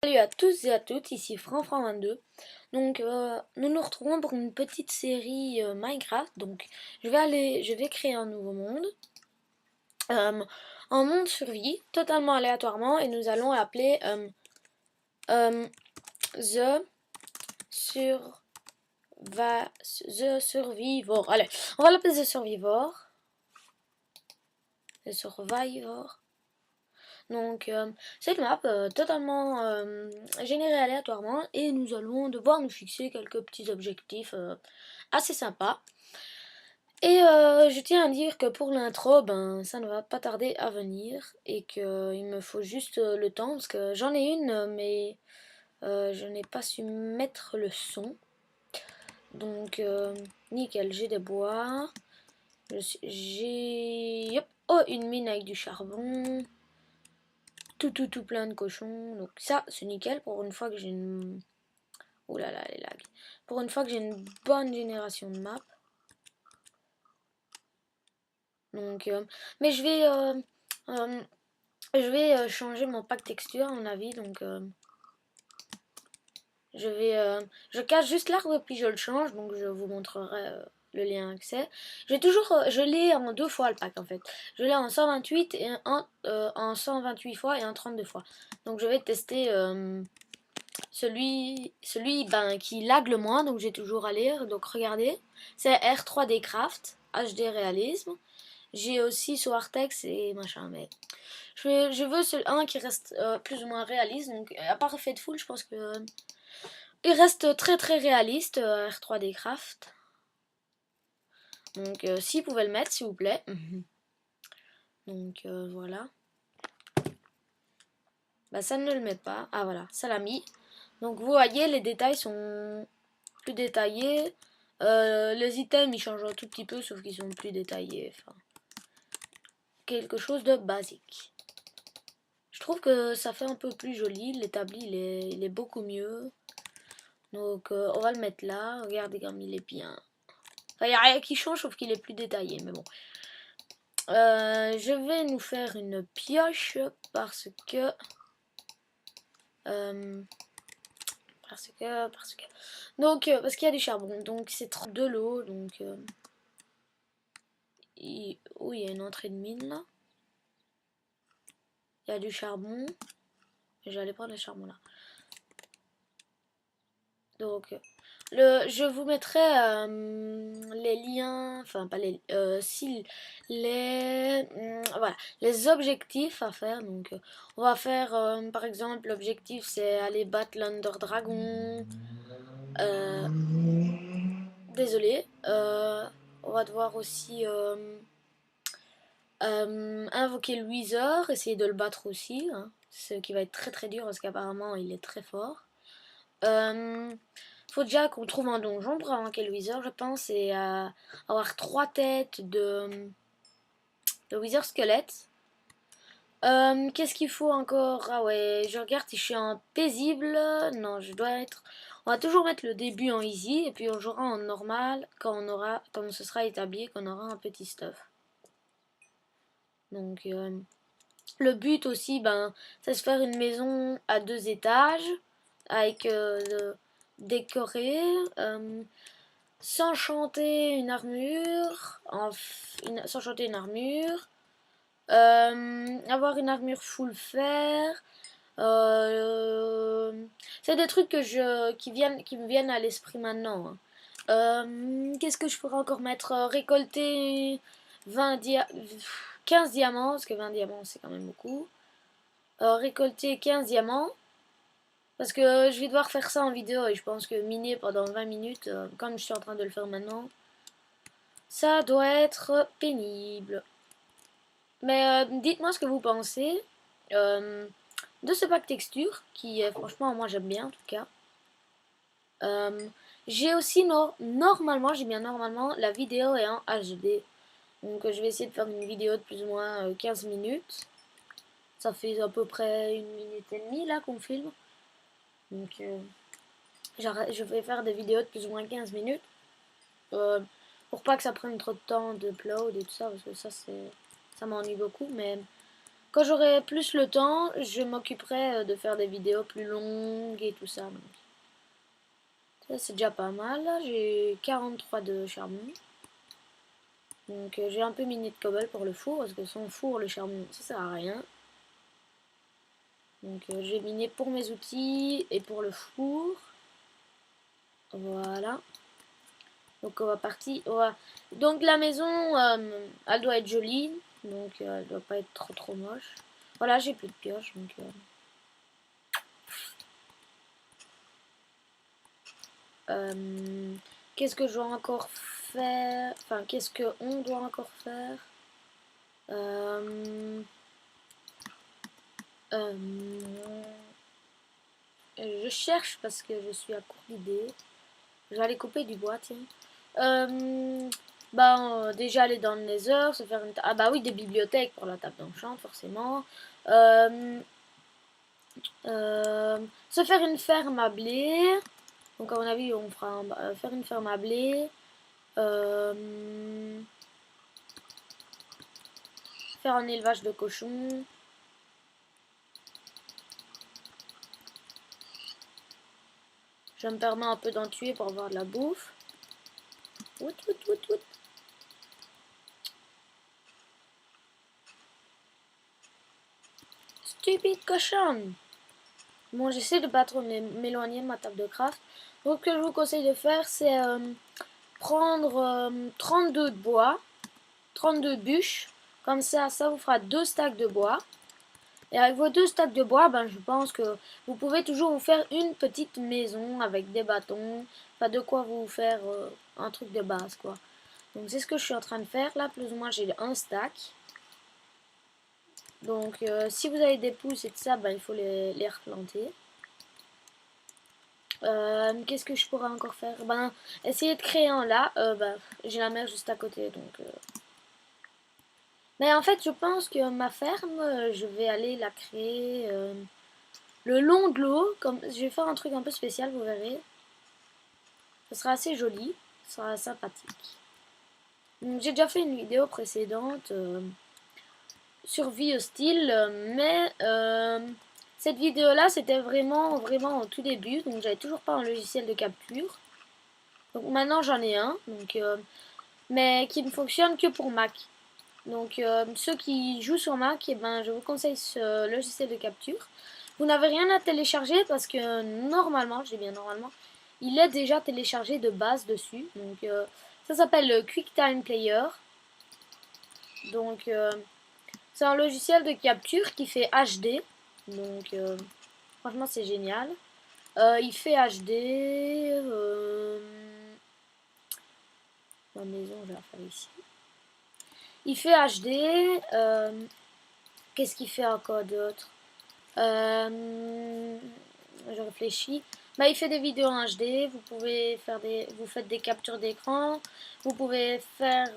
Salut à tous et à toutes, ici Franfran22. Donc nous nous retrouvons pour une petite série Minecraft. Donc je vais créer un nouveau monde. euh, un monde survie, totalement aléatoirement, et nous allons l'appeler euh, The The Survivor. Allez, on va l'appeler The Survivor. The Survivor. Donc cette map totalement générée aléatoirement, et nous allons devoir nous fixer quelques petits objectifs assez sympas. Et je tiens à dire que pour l'intro, ben ça ne va pas tarder à venir et qu'il me faut juste le temps parce que j'en ai une mais je n'ai pas su mettre le son. Donc nickel, j'ai des bois, j'ai oh, une mine avec du charbon. Tout plein de cochons. Donc ça, c'est nickel pour une fois que j'ai une... Oh là là, les lags. Pour une fois que j'ai une bonne génération de map. Donc, mais je vais changer mon pack texture à mon avis. Donc, je cache juste l'arbre puis je le change. Donc, je vous montrerai le lien accès. Je l'ai en 2 fois le pack en fait. Je l'ai en 128 et en 128 fois et en 32 fois. Donc, je vais tester... celui ben, qui lag le moins, donc j'ai toujours à lire. Donc regardez, c'est R3D Craft, HD Réalisme. J'ai aussi Soartex et machin, mais je veux un qui reste plus ou moins réaliste. Donc à part Faithful, je pense que il reste très réaliste, R3D Craft. Donc s'il pouvait le mettre, s'il vous plaît. Donc voilà. Bah ça ne le met pas. Ah voilà, ça l'a mis. Donc vous voyez, les détails sont plus détaillés. Les items ils changent un tout petit peu, sauf qu'ils sont plus détaillés. Enfin, quelque chose de basique. Je trouve que ça fait un peu plus joli. L'établi il est beaucoup mieux. Donc on va le mettre là. Regardez comme il est bien. Enfin, il n'y a rien qui change, sauf qu'il est plus détaillé. Mais bon. Je vais nous faire une pioche parce que... Donc, parce qu'il y a du charbon. Donc, c'est de l'eau. Donc, oh, il y a une entrée de mine là. Il y a du charbon. J'allais prendre le charbon là. Donc, je vous mettrai les liens, enfin pas les, si les, voilà, les objectifs à faire. Donc, on va faire, par exemple, l'objectif c'est aller battre l'Under Dragon. Désolé. On va devoir aussi invoquer le Wither, essayer de le battre aussi, hein, ce qui va être très dur parce qu'apparemment il est très fort. Faut déjà qu'on trouve un donjon pour invoquer le Wither, je pense, et avoir 3 têtes de Wither squelette. Qu'est-ce qu'il faut encore? Ah ouais, je regarde si je suis en paisible. Non, je dois être... On va toujours mettre le début en easy et puis on jouera en normal quand on se sera établi, qu'on aura un petit stuff. Donc le but aussi, ben, c'est de se faire une maison à 2 étages avec décorée, s'enchanter une armure, s'enchanter une armure, avoir une armure full fer. C'est des trucs qui me viennent à l'esprit maintenant, hein. Qu'est-ce que je pourrais encore mettre? Récolter 15 diamants, parce que 20 diamants c'est quand même beaucoup. Récolter 15 diamants, parce que je vais devoir faire ça en vidéo et je pense que miner pendant 20 minutes, comme je suis en train de le faire maintenant, ça doit être pénible. Mais dites-moi ce que vous pensez de ce pack texture, qui franchement moi j'aime bien en tout cas. J'ai aussi normalement, j'ai bien normalement, la vidéo est en HD. Donc je vais essayer de faire une vidéo de plus ou moins 15 minutes. Ça fait à peu près 1 minute et demie là qu'on filme. Donc je vais faire des vidéos de plus ou moins 15 minutes. Pour pas que ça prenne trop de temps de upload et tout ça, parce que ça m'ennuie beaucoup. Mais Quand j'aurai plus le temps, je m'occuperai de faire des vidéos plus longues et tout ça. Donc, ça c'est déjà pas mal. J'ai 43 de charbon. Donc j'ai un peu miné de cobble pour le four, parce que sans four, le charbon, ça sert à rien. Donc j'ai miné pour mes outils et pour le four. Voilà. Donc on va partir. Donc la maison, elle doit être jolie. Donc elle doit pas être trop moche. Voilà, j'ai plus de pioche. Donc qu'est-ce que je dois encore faire? Enfin, qu'est-ce que on doit encore faire? Euh, je cherche parce que je suis à court d'idées. Je vais aller couper du bois, tiens. Déjà aller dans le Nether, se faire une... Ah bah oui, des bibliothèques pour la table d'enchant, forcément. Euh, Se faire une ferme à blé. Donc à mon avis, on fera faire une ferme à blé. Faire un élevage de cochons. Je me permets un peu d'en tuer pour avoir de la bouffe. Wout, wout, wout, wout. Stupide cochon. Bon, j'essaie de pas trop m'éloigner de ma table de craft. Donc, ce que je vous conseille de faire, c'est prendre 32 de bois, 32 bûches. Comme ça vous fera 2 stacks de bois. Et avec vos 2 stacks de bois, ben, je pense que vous pouvez toujours vous faire une petite maison avec des bâtons. Enfin, de quoi vous faire un truc de base, quoi. Donc, c'est ce que je suis en train de faire. Là, plus ou moins, j'ai un stack. Donc, si vous avez des pousses et tout ça, ben, il faut les replanter. Qu'est-ce que je pourrais encore faire? Ben, essayer de créer un là. J'ai la mer juste à côté, donc... Mais en fait, je pense que ma ferme, je vais aller la créer le long de l'eau. Comme... Je vais faire un truc un peu spécial, vous verrez. Ce sera assez joli. Ce sera sympathique. J'ai déjà fait une vidéo précédente sur vie hostile, mais cette vidéo-là, c'était vraiment au tout début. Donc, j'avais toujours pas un logiciel de capture. Donc, maintenant, j'en ai un. Donc... mais qui ne fonctionne que pour Mac. Donc ceux qui jouent sur Mac, eh ben, je vous conseille ce logiciel de capture. Vous n'avez rien à télécharger parce que normalement, je dis bien normalement, il est déjà téléchargé de base dessus. Donc ça s'appelle le QuickTime Player. Donc c'est un logiciel de capture qui fait HD. Donc franchement c'est génial. Il fait HD. La maison, je vais la faire ici. Il fait HD. Qu'est-ce qu'il fait encore d'autre? Je réfléchis. Bah, il fait des vidéos en HD. Vous pouvez faire vous faites des captures d'écran. Vous pouvez faire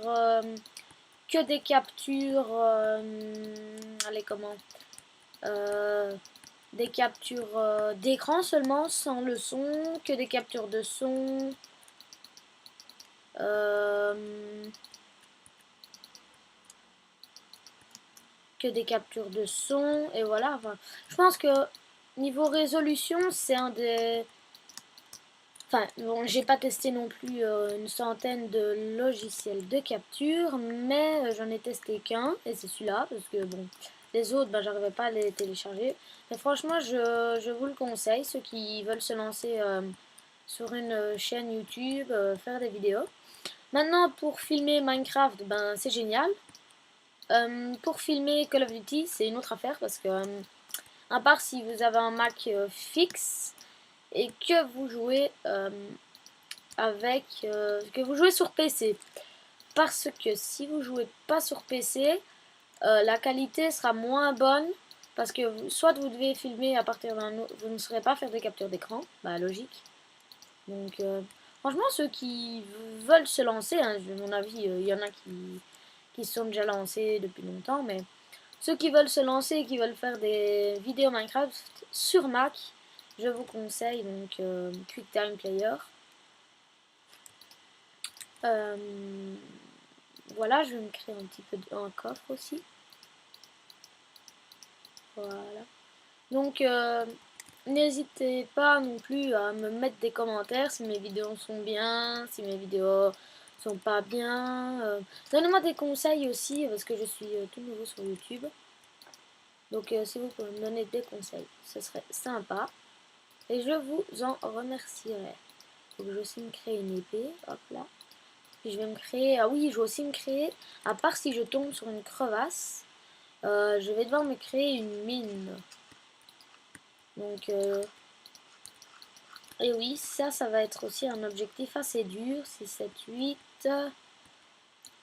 que des captures. Allez, comment? Des captures d'écran seulement, sans le son. Que des captures de son. Que des captures de son. Et voilà. Enfin, je pense que niveau résolution, c'est un des... Enfin, bon, j'ai pas testé non plus une centaine de logiciels de capture, mais j'en ai testé qu'un, et c'est celui-là, parce que bon, les autres, ben, j'arrivais pas à les télécharger. Mais franchement, je vous le conseille, ceux qui veulent se lancer sur une chaîne YouTube, faire des vidéos. Maintenant, pour filmer Minecraft, ben, c'est génial. Pour filmer Call of Duty, c'est une autre affaire, parce que, à part si vous avez un Mac fixe, et que vous jouez que vous jouez sur PC, parce que si vous jouez pas sur PC, la qualité sera moins bonne, parce que soit vous devez filmer à partir d'un autre, vous ne saurez pas faire des captures d'écran, bah logique. Donc franchement, ceux qui veulent se lancer, hein, à mon avis il y en a qui se sont déjà lancés depuis longtemps, mais ceux qui veulent se lancer et qui veulent faire des vidéos Minecraft sur Mac, je vous conseille donc QuickTime Player. Voilà, je vais me créer un petit peu un coffre aussi. Voilà. Donc, n'hésitez pas non plus à me mettre des commentaires si mes vidéos sont bien, si mes vidéos sont pas bien. Donnez-moi des conseils aussi parce que je suis tout nouveau sur YouTube. Donc si vous pouvez me donner des conseils, ce serait sympa. Et je vous en remercierai. Donc je vais aussi me créer une épée. Hop là. Puis je vais me créer... Ah oui, je vais aussi me créer... À part si je tombe sur une crevasse, je vais devoir me créer une mine. Donc... Et oui, ça va être aussi un objectif assez dur. 6, 7, 8,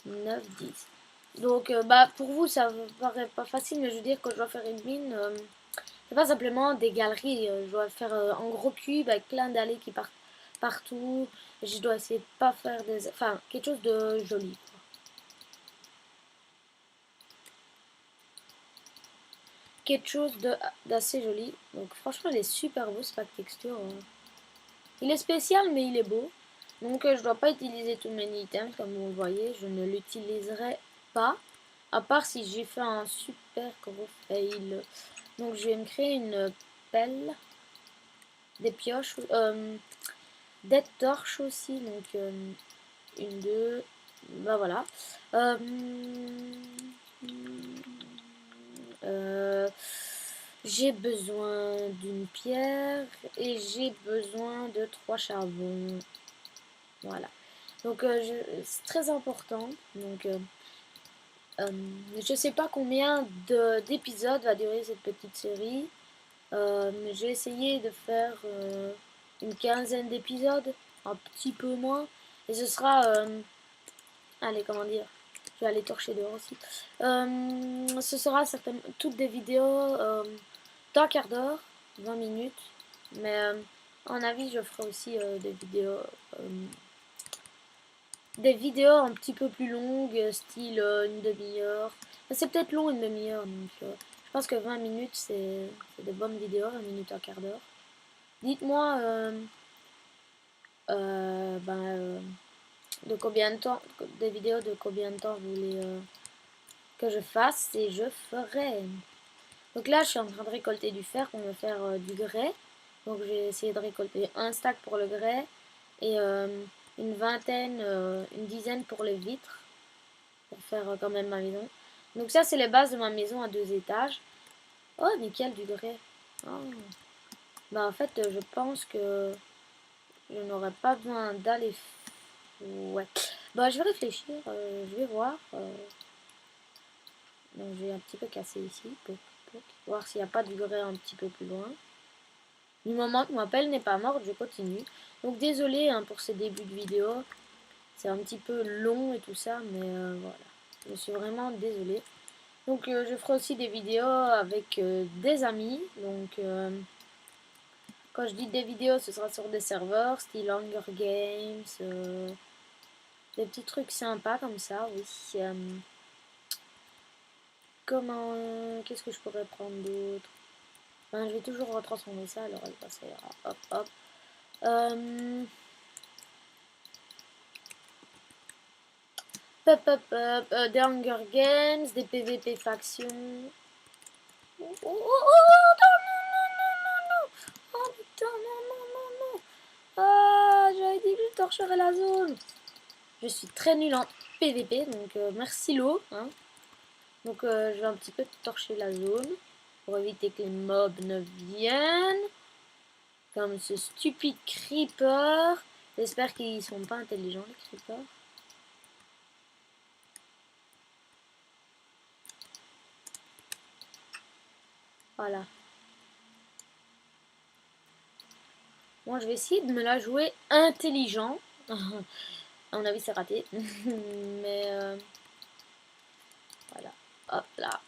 9, 10. Donc, bah, pour vous, ça ne paraît pas facile, mais je veux dire, quand je dois faire une mine, c'est pas simplement des galeries. Je dois faire un gros cube avec plein d'allées qui partent partout. Je dois essayer de pas faire des... Enfin, quelque chose de joli, quoi. Quelque chose d'assez joli. Donc, franchement, il est super beau, ce pack texture. Il est spécial, mais il est beau. Donc je ne dois pas utiliser tous mes items, comme vous le voyez. Je ne l'utiliserai pas. À part si j'ai fait un super gros fail. Donc je vais me créer une pelle. Des pioches. Des torches aussi. Donc une, deux. Bah voilà. J'ai besoin d'une pierre. Et j'ai besoin de 3 charbons. Voilà. Donc c'est très important. Donc je sais pas combien d'épisodes va durer cette petite série. Mais j'ai essayé de faire une quinzaine d'épisodes, un petit peu moins. Et ce sera, allez, comment dire, je vais aller torcher dehors aussi. Ce sera certainement toutes des vidéos d'un quart d'heure, 20 minutes. Mais en avis, je ferai aussi des vidéos un petit peu plus longues, style une demi-heure. C'est peut-être long une demi-heure, donc je pense que 20 minutes c'est de bonnes vidéos, 20 minutes, un quart d'heure. Dites-moi de combien de temps, des vidéos de combien de temps vous voulez que je fasse et je ferai. Donc là je suis en train de récolter du fer pour me faire du grès. Donc j'ai essayé de récolter un stack pour le grès et une vingtaine, une dizaine pour les vitres. Pour faire quand même ma maison. Donc ça c'est les bases de ma maison à 2 étages. Oh nickel du grès. Oh. Bah en fait je pense que je n'aurais pas besoin d'aller... Ouais. Bah je vais réfléchir, je vais voir. Donc je vais un petit peu casser ici. Pour voir s'il n'y a pas du grès un petit peu plus loin. Du moment que ma pelle n'est pas morte, je continue. Donc désolé hein, pour ces débuts de vidéo. C'est un petit peu long et tout ça, mais voilà. Je suis vraiment désolée. Donc je ferai aussi des vidéos avec des amis. Donc quand je dis des vidéos, ce sera sur des serveurs, style Hunger Games, des petits trucs sympas comme ça, oui. Comment... Qu'est-ce que je pourrais prendre d'autre? Ben, je vais toujours retransformer ça, alors ça ira. Hop, hop. Des Hunger Games, des PVP factions. Oh, oh, oh, non, non, non, non, non, non. Oh putain, non, non, non, non. Ah, j'avais dit que je torcherais la zone. Je suis très nulle en PVP, donc merci l'eau. Hein. Donc je vais un petit peu torcher la zone pour éviter que les mobs ne viennent. Comme ce stupide creeper. J'espère qu'ils sont pas intelligents les creepers. Voilà. Moi je vais essayer de me la jouer intelligent. À mon avis c'est raté. Mais voilà. Hop là.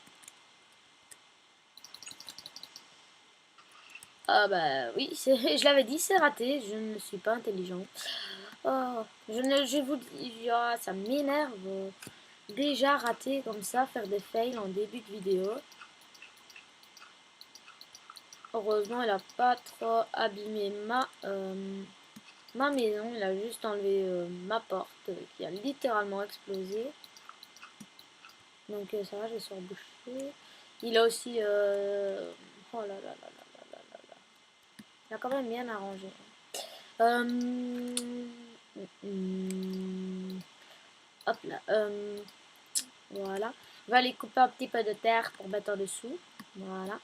Ah bah oui, je l'avais dit, c'est raté. Je ne suis pas intelligent. Oh, je vous dis, oh, ça m'énerve. Déjà raté comme ça, faire des fails en début de vidéo. Heureusement, il a pas trop abîmé ma maison. Il a juste enlevé ma porte qui a littéralement explosé. Donc ça va, je vais se reboucher. Il a aussi... Oh là là là là là là là là. Il a quand même bien arrangé. Hop là. Voilà. On va aller couper un petit peu de terre pour mettre en dessous. Voilà.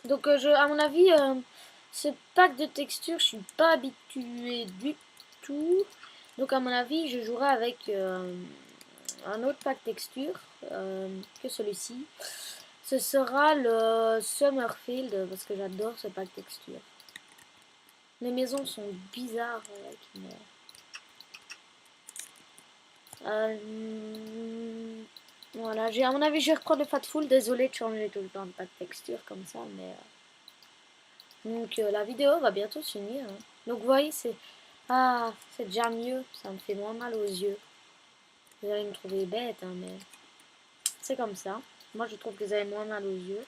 Donc, à mon avis, ce pack de textures, je suis pas habituée du tout. Donc, à mon avis, je jouerai avec un autre pack texture que celui-ci. Ce sera le Summerfield parce que j'adore ce pack texture. Les maisons sont bizarres. Voilà, à mon avis, je vais reprendre le Fatful. Désolé de changer tout le temps de pack texture comme ça, mais... Donc la vidéo va bientôt se finir. Hein. Donc vous voyez, c'est... Ah, c'est déjà mieux. Ça me fait moins mal aux yeux. Vous allez me trouver bête, hein, mais... C'est comme ça. Moi, je trouve que vous avez moins mal aux yeux.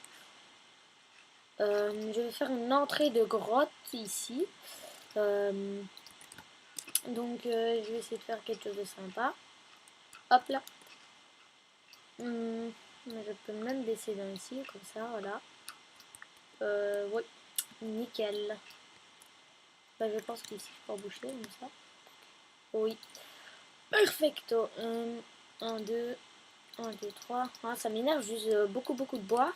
Je vais faire une entrée de grotte ici. Donc je vais essayer de faire quelque chose de sympa. Hop là. Je peux même baisser dans ici, comme ça, voilà. Oui, nickel. Bah, je pense qu'ici, je peux boucher comme ça. Oui. Perfecto. 1, 2, 1, 2, 3. Ah, ça m'énerve, j'use beaucoup de bois.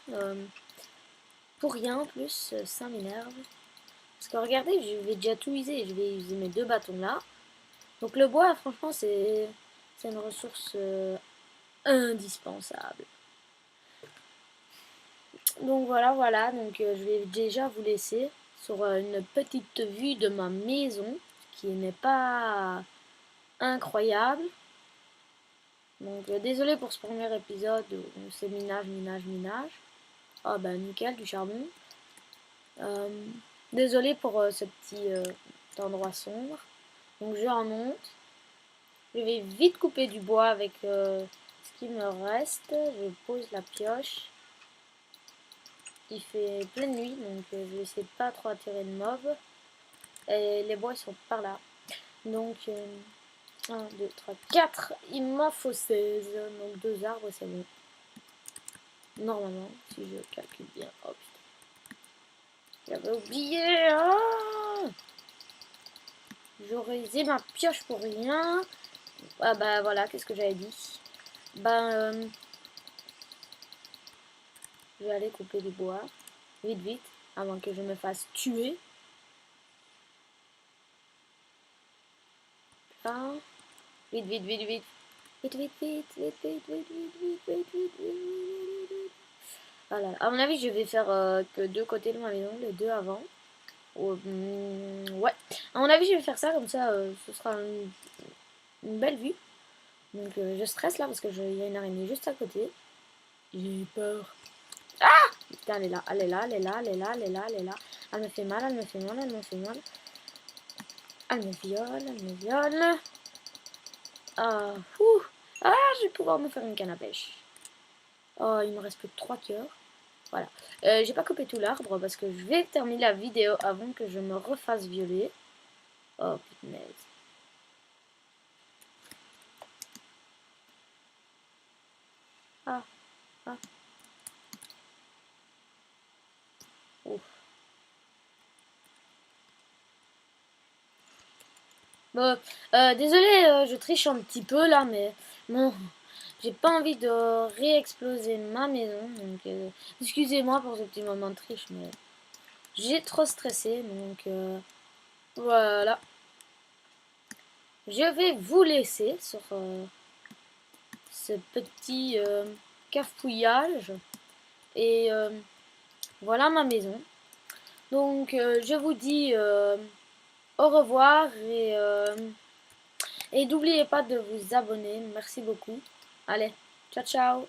Pour rien en plus, ça m'énerve. Parce que regardez, je vais déjà tout user. Je vais user mes 2 bâtons là. Donc le bois, franchement, c'est une ressource indispensable. Donc voilà. Donc je vais déjà vous laisser sur une petite vue de ma maison qui n'est pas incroyable. Donc désolé pour ce premier épisode où c'est minage. Ah bah nickel, du charbon. Désolé pour ce petit endroit sombre. Donc je remonte. Je vais vite couper du bois avec ce qui me reste. Je pose la pioche. Il fait pleine nuit, donc je vais essayer de pas trop attirer de mobs. Et les bois ils sont par là. Donc 1, 2, 3, 4. Il m'en faut 16. Donc 2 arbres, c'est bon. Normalement, si je calcule bien. Oh putain. J'avais oublié. Ah, j'aurais usé ma pioche pour rien. Ah bah voilà, qu'est-ce que j'avais dit. Ben, je vais aller couper du bois. Vite, avant que je me fasse tuer. Enfin, vite. Voilà. À mon avis, je vais faire que 2 côtés de ma maison, les 2 avant. Ouais. À mon avis, je vais faire ça, comme ça, ce sera une belle vue. Donc, je stresse là, parce qu'il y a une araignée juste à côté. J'ai peur. Ah! Putain, elle est là. Elle me fait mal. Elle me viole. Ah, je vais pouvoir me faire une canne à pêche. Oh, il me reste plus que 3 cœurs. Voilà. J'ai pas coupé tout l'arbre parce que je vais terminer la vidéo avant que je me refasse violer. Oh, punaise. Ah. Ouf. Bon, désolé, je triche un petit peu là, mais bon, j'ai pas envie de réexploser ma maison. Donc, excusez-moi pour ce petit moment de triche, mais j'ai trop stressé. Donc, voilà. Je vais vous laisser sur ce petit cafouillage. Et voilà ma maison. Donc je vous dis au revoir et n'oubliez pas de vous abonner. Merci beaucoup. Allez, ciao ciao.